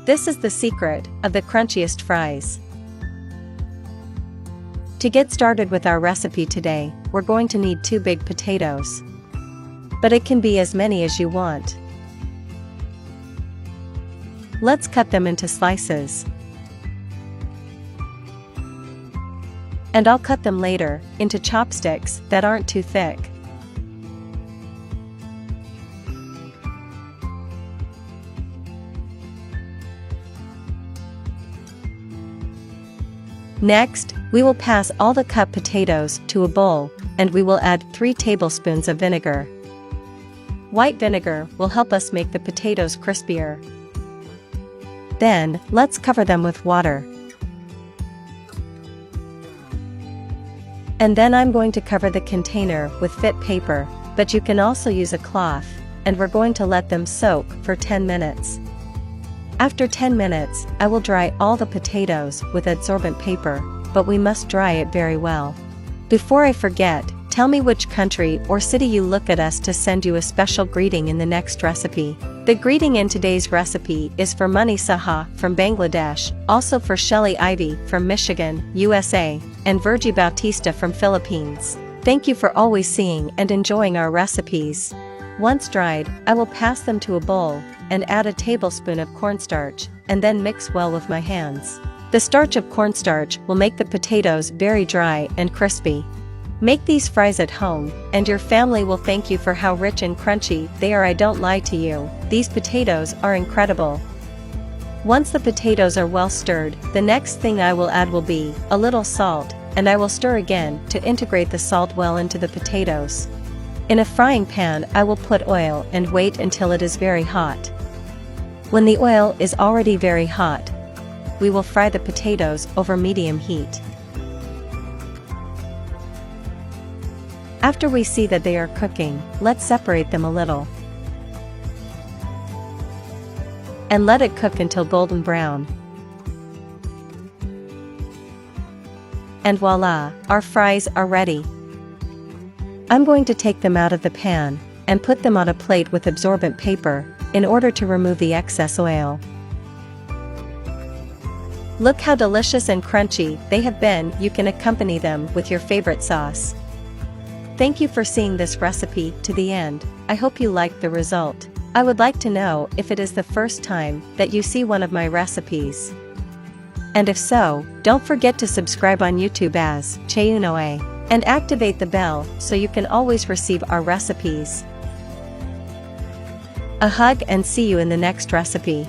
This is the secret of the crunchiest fries. To get started with our recipe today, we're going to need 2 big potatoes. But it can be as many as you want. Let's cut them into slices. And I'll cut them later, into chopsticks that aren't too thick. Next, we will pass all the cut potatoes to a bowl, and we will add 3 tablespoons of vinegar. White vinegar will help us make the potatoes crispier. Then, let's cover them with water. And then I'm going to cover the container with fit paper, but you can also use a cloth, and we're going to let them soak for 10 minutes. After 10 minutes, I will dry all the potatoes with absorbent paper, but we must dry it very well. Before I forget, tell me which country or city you look at us to send you a special greeting in the next recipe. The greeting in today's recipe is for Mani Saha from Bangladesh, also for Shelly Ivy from Michigan, USA, and Virgie Bautista from Philippines. Thank you for always seeing and enjoying our recipes. Once dried, I will pass them to a bowl, and add a tablespoon of cornstarch, and then mix well with my hands. The starch of cornstarch will make the potatoes very dry and crispy. Make these fries at home, and your family will thank you for how rich and crunchy they are. I don't lie to you, these potatoes are incredible. Once the potatoes are well stirred, the next thing I will add will be a little salt, and I will stir again to integrate the salt well into the potatoes. In a frying pan, I will put oil and wait until it is very hot. When the oil is already very hot, we will fry the potatoes over medium heat. After we see that they are cooking, let's separate them a little. And let it cook until golden brown. And voila, our fries are ready. I'm going to take them out of the pan, and put them on a plate with absorbent paper, in order to remove the excess oil. Look how delicious and crunchy they have been. You can accompany them with your favorite sauce. Thank you for seeing this recipe to the end. I hope you liked the result. I would like to know if it is the first time that you see one of my recipes. And if so, don't forget to subscribe on YouTube as Cheunoe, and activate the bell so you can always receive our recipes. A hug and see you in the next recipe.